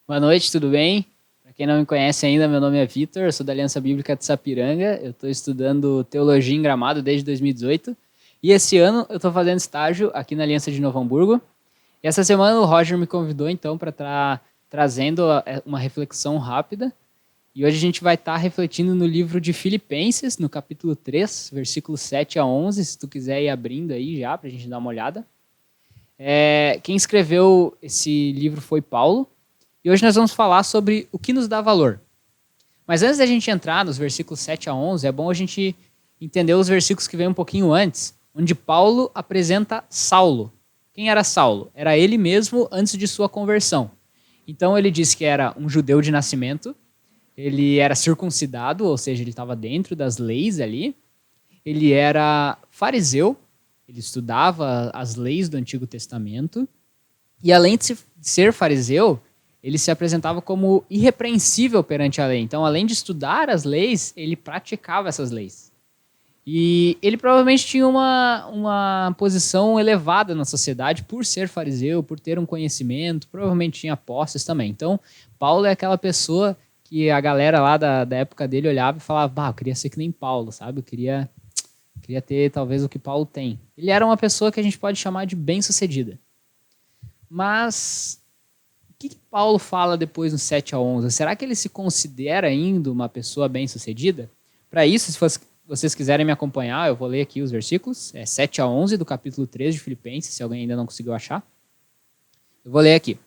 Boa noite, tudo bem? Para quem não me conhece ainda, meu nome é Vitor, eu sou da Aliança Bíblica de Sapiranga, eu estou estudando Teologia em Gramado desde 2018 e esse ano eu estou fazendo estágio aqui na Aliança de Novo Hamburgo. E essa semana o Roger me convidou então para estar trazendo uma reflexão rápida e hoje a gente vai estar refletindo no livro de Filipenses, no capítulo 3, versículos 7 a 11, se tu quiser ir abrindo aí já para a gente dar uma olhada. Quem escreveu esse livro foi Paulo. E hoje nós vamos falar sobre o que nos dá valor. Mas antes da gente entrar nos versículos 7 a 11, é bom a gente entender os versículos que vêm um pouquinho antes, onde Paulo apresenta Saulo. Quem era Saulo? Era ele mesmo antes de sua conversão. Então ele diz que era um judeu de nascimento, ele era circuncidado, ou seja, ele estava dentro das leis ali, ele era fariseu, ele estudava as leis do Antigo Testamento, e além de ser fariseu, ele se apresentava como irrepreensível perante a lei. Então, além de estudar as leis, ele praticava essas leis. E ele provavelmente tinha uma posição elevada na sociedade por ser fariseu, por ter um conhecimento, provavelmente tinha posses também. Então, Paulo é aquela pessoa que a galera lá da época dele olhava e falava, bah, eu queria ser que nem Paulo, sabe? Eu queria ter talvez o que Paulo tem. Ele era uma pessoa que a gente pode chamar de bem-sucedida. Mas o que Paulo fala depois no 7 a 11? Será que ele se considera ainda uma pessoa bem-sucedida? Para isso, se vocês quiserem me acompanhar, eu vou ler aqui os versículos. É 7 a 11 do capítulo 3 de Filipenses, se alguém ainda não conseguiu achar. Eu vou ler aqui.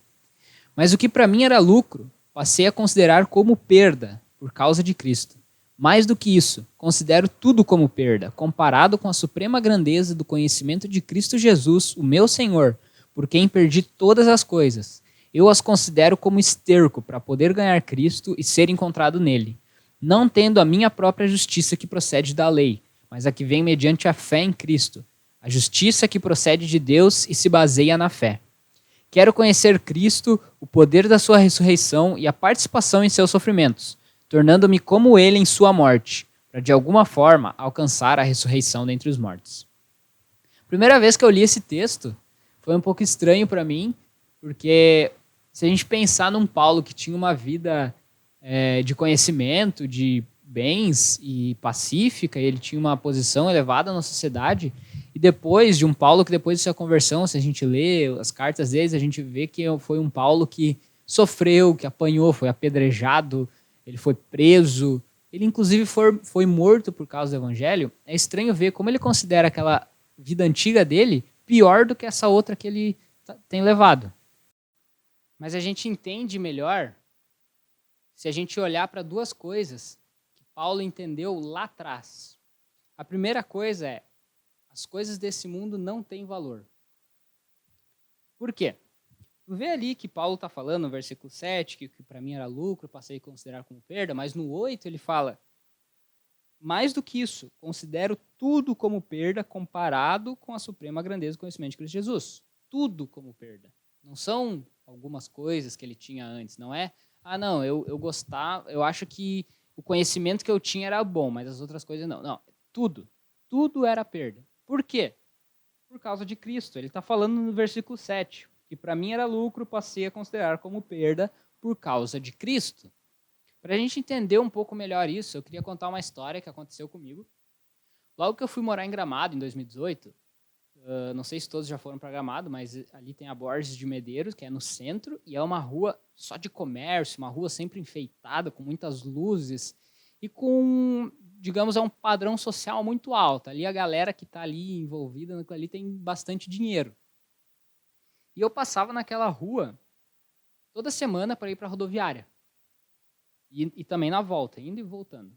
Mas o que para mim era lucro, passei a considerar como perda, por causa de Cristo. Mais do que isso, considero tudo como perda, comparado com a suprema grandeza do conhecimento de Cristo Jesus, o meu Senhor, por quem perdi todas as coisas. Eu as considero como esterco para poder ganhar Cristo e ser encontrado nele, não tendo a minha própria justiça que procede da lei, mas a que vem mediante a fé em Cristo, a justiça que procede de Deus e se baseia na fé. Quero conhecer Cristo, o poder da sua ressurreição e a participação em seus sofrimentos, tornando-me como ele em sua morte, para de alguma forma alcançar a ressurreição dentre os mortos. Primeira vez que eu li esse texto, foi um pouco estranho para mim, porque se a gente pensar num Paulo que tinha uma vida de conhecimento, de bens e pacífica, e ele tinha uma posição elevada na sociedade, e depois de um Paulo que depois de sua conversão, se a gente lê as cartas deles, a gente vê que foi um Paulo que sofreu, que apanhou, foi apedrejado, ele foi preso, ele inclusive foi morto por causa do evangelho. É estranho ver como ele considera aquela vida antiga dele pior do que essa outra que ele tem levado. Mas a gente entende melhor se a gente olhar para duas coisas que Paulo entendeu lá atrás. A primeira coisa é, as coisas desse mundo não têm valor. Por quê? Vê ali que Paulo está falando no versículo 7, que para mim era lucro, passei a considerar como perda, mas no 8 ele fala, mais do que isso, considero tudo como perda comparado com a suprema grandeza do conhecimento de Cristo Jesus. Tudo como perda. Não são algumas coisas que ele tinha antes, não é? Ah, não, eu gostava, eu acho que o conhecimento que eu tinha era bom, mas as outras coisas não. Não, tudo. Tudo era perda. Por quê? Por causa de Cristo. Ele está falando no versículo 7, que para mim era lucro, passei a considerar como perda por causa de Cristo. Para a gente entender um pouco melhor isso, eu queria contar uma história que aconteceu comigo. Logo que eu fui morar em Gramado, em 2018, não sei se todos já foram para Gramado, mas ali tem a Borges de Medeiros, que é no centro, e é uma rua só de comércio, uma rua sempre enfeitada, com muitas luzes, e com, digamos, um padrão social muito alto. Ali a galera que está ali envolvida ali tem bastante dinheiro. E eu passava naquela rua toda semana para ir para a rodoviária. E também na volta, indo e voltando.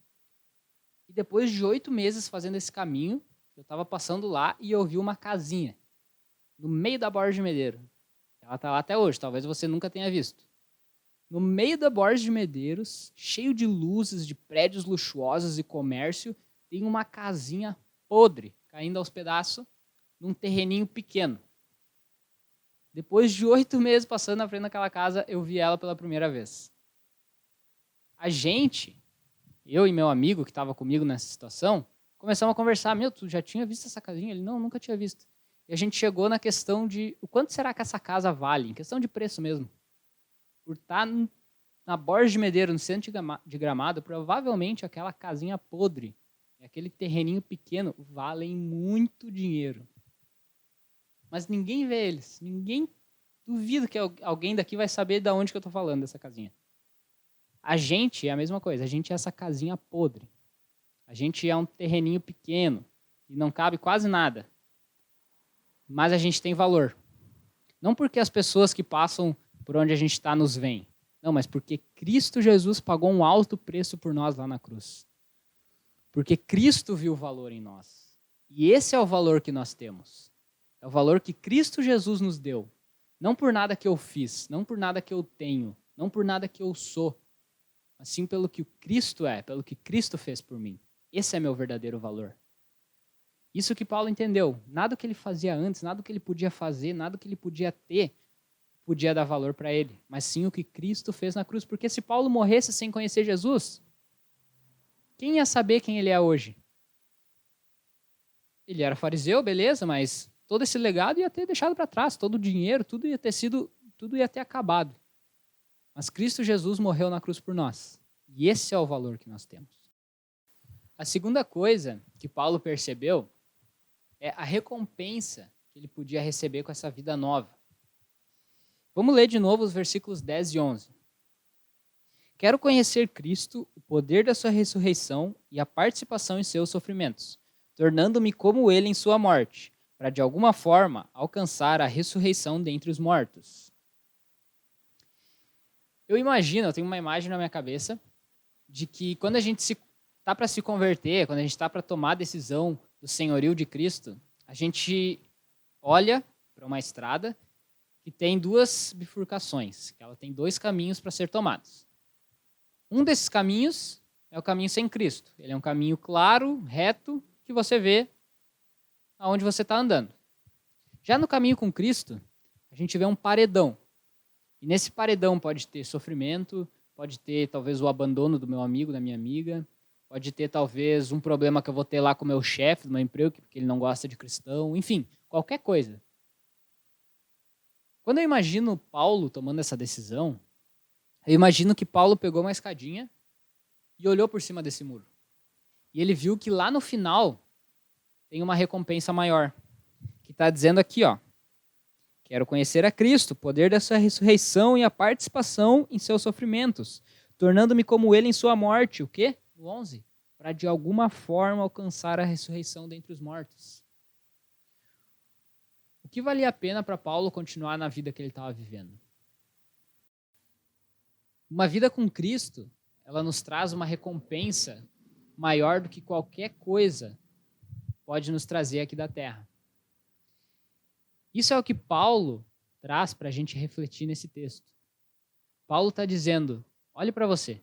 E depois de 8 meses fazendo esse caminho, eu estava passando lá e eu vi uma casinha no meio da Borges de Medeiros. Ela está lá até hoje, talvez você nunca tenha visto. No meio da Borges de Medeiros, cheio de luzes, de prédios luxuosos e comércio, tem uma casinha podre, caindo aos pedaços, num terreninho pequeno. Depois de 8 meses passando na frente daquela casa, eu vi ela pela primeira vez. Eu e meu amigo que estava comigo nessa situação, começamos a conversar. Meu, tu já tinha visto essa casinha? Ele, não, nunca tinha visto. E a gente chegou na questão de o quanto será que essa casa vale, em questão de preço mesmo. por estar na Borges de Medeiros, no centro de Gramado, provavelmente aquela casinha podre, aquele terreninho pequeno, valem muito dinheiro. Mas ninguém vê eles. Ninguém duvida que alguém daqui vai saber de onde que eu estou falando dessa casinha. A gente é a mesma coisa. A gente é essa casinha podre. A gente é um terreninho pequeno e não cabe quase nada. Mas a gente tem valor. Não porque as pessoas que passam por onde a gente está nos veem. Não, mas porque Cristo Jesus pagou um alto preço por nós lá na cruz. Porque Cristo viu o valor em nós. E esse é o valor que nós temos. É o valor que Cristo Jesus nos deu. Não por nada que eu fiz, não por nada que eu tenho, não por nada que eu sou, mas sim pelo que Cristo é, pelo que Cristo fez por mim. Esse é meu verdadeiro valor. Isso que Paulo entendeu. Nada que ele fazia antes, nada que ele podia fazer, nada que ele podia ter, podia dar valor para ele. Mas sim o que Cristo fez na cruz. Porque se Paulo morresse sem conhecer Jesus, quem ia saber quem ele é hoje? Ele era fariseu, beleza, mas todo esse legado ia ter deixado para trás, todo o dinheiro, tudo ia ter acabado. Mas Cristo Jesus morreu na cruz por nós. E esse é o valor que nós temos. A segunda coisa que Paulo percebeu é a recompensa que ele podia receber com essa vida nova. Vamos ler de novo os versículos 10 e 11. Quero conhecer Cristo, o poder da sua ressurreição e a participação em seus sofrimentos, tornando-me como ele em sua morte, para de alguma forma alcançar a ressurreição dentre os mortos. Eu tenho uma imagem na minha cabeça de que quando a gente está para se converter, quando a gente está para tomar a decisão do senhorio de Cristo, a gente olha para uma estrada que tem duas bifurcações, que ela tem dois caminhos para ser tomados. Um desses caminhos é o caminho sem Cristo. Ele é um caminho claro, reto, que você vê aonde você está andando. Já no caminho com Cristo, a gente vê um paredão. E nesse paredão pode ter sofrimento, pode ter talvez o abandono do meu amigo, da minha amiga, pode ter talvez um problema que eu vou ter lá com o meu chefe do meu emprego, porque ele não gosta de cristão, enfim, qualquer coisa. Quando eu imagino Paulo tomando essa decisão, eu imagino que Paulo pegou uma escadinha e olhou por cima desse muro. E ele viu que lá no final tem uma recompensa maior, que está dizendo aqui, ó, quero conhecer a Cristo, o poder da sua ressurreição e a participação em seus sofrimentos, tornando-me como ele em sua morte. O quê? No 11. Para de alguma forma alcançar a ressurreição dentre os mortos. O que valia a pena para Paulo continuar na vida que ele estava vivendo? Uma vida com Cristo, ela nos traz uma recompensa maior do que qualquer coisa pode nos trazer aqui da terra. Isso é o que Paulo traz para a gente refletir nesse texto. Paulo está dizendo, olhe para você.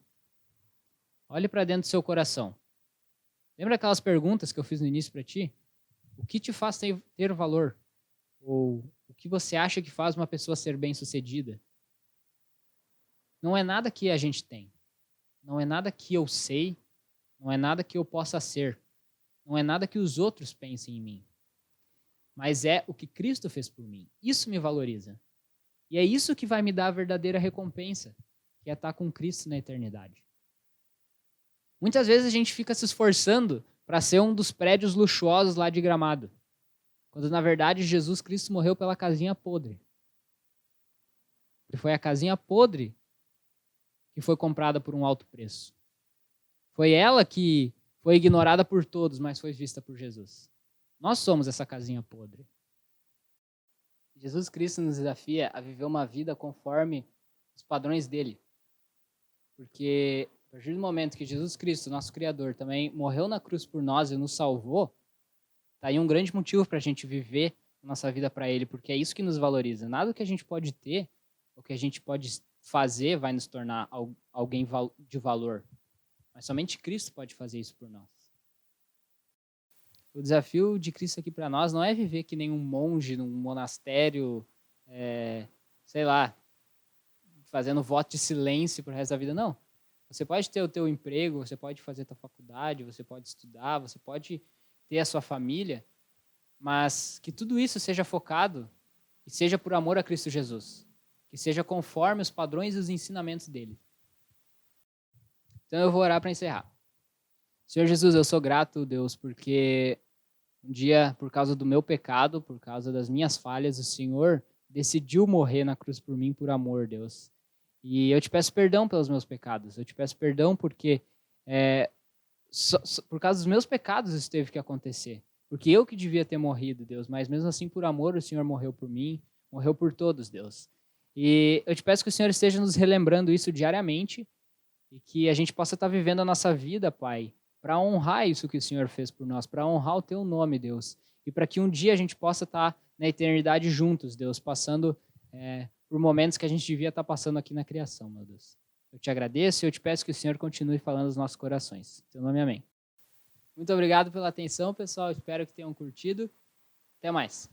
Olhe para dentro do seu coração. Lembra aquelas perguntas que eu fiz no início para ti? O que te faz ter valor? Ou o que você acha que faz uma pessoa ser bem-sucedida? Não é nada que a gente tem. Não é nada que eu sei. Não é nada que eu possa ser. Não é nada que os outros pensem em mim. Mas é o que Cristo fez por mim. Isso me valoriza. E é isso que vai me dar a verdadeira recompensa, que é estar com Cristo na eternidade. Muitas vezes a gente fica se esforçando para ser um dos prédios luxuosos lá de Gramado, quando na verdade Jesus Cristo morreu pela casinha podre. E foi a casinha podre que foi comprada por um alto preço. Foi ela que foi ignorada por todos, mas foi vista por Jesus. Nós somos essa casinha podre. Jesus Cristo nos desafia a viver uma vida conforme os padrões dele. Porque a partir do momento que Jesus Cristo, nosso Criador, também morreu na cruz por nós e nos salvou, tá aí um grande motivo para a gente viver a nossa vida para ele, porque é isso que nos valoriza. Nada que a gente pode ter, ou que a gente pode fazer, vai nos tornar alguém de valor. Mas somente Cristo pode fazer isso por nós. O desafio de Cristo aqui para nós não é viver que nem um monge num monastério, sei lá, fazendo voto de silêncio pro resto da vida, não. Você pode ter o teu emprego, você pode fazer a tua faculdade, você pode estudar, você pode ter a sua família, mas que tudo isso seja focado e seja por amor a Cristo Jesus. que seja conforme os padrões e os ensinamentos dele. Então eu vou orar para encerrar. Senhor Jesus, eu sou grato, Deus, porque um dia, por causa do meu pecado, por causa das minhas falhas, o Senhor decidiu morrer na cruz por mim, por amor, Deus. E eu te peço perdão pelos meus pecados. Eu te peço perdão porque por causa dos meus pecados isso teve que acontecer. Porque eu que devia ter morrido, Deus. Mas mesmo assim, por amor, o Senhor morreu por mim, morreu por todos, Deus. E eu te peço que o Senhor esteja nos relembrando isso diariamente e que a gente possa estar vivendo a nossa vida, Pai, para honrar isso que o Senhor fez por nós, para honrar o teu nome, Deus. E para que um dia a gente possa estar na eternidade juntos, Deus, passando por momentos que a gente devia estar passando aqui na criação, meu Deus. Eu te agradeço e eu te peço que o Senhor continue falando nos nossos corações. Em teu nome, amém. Muito obrigado pela atenção, pessoal. Espero que tenham curtido. Até mais.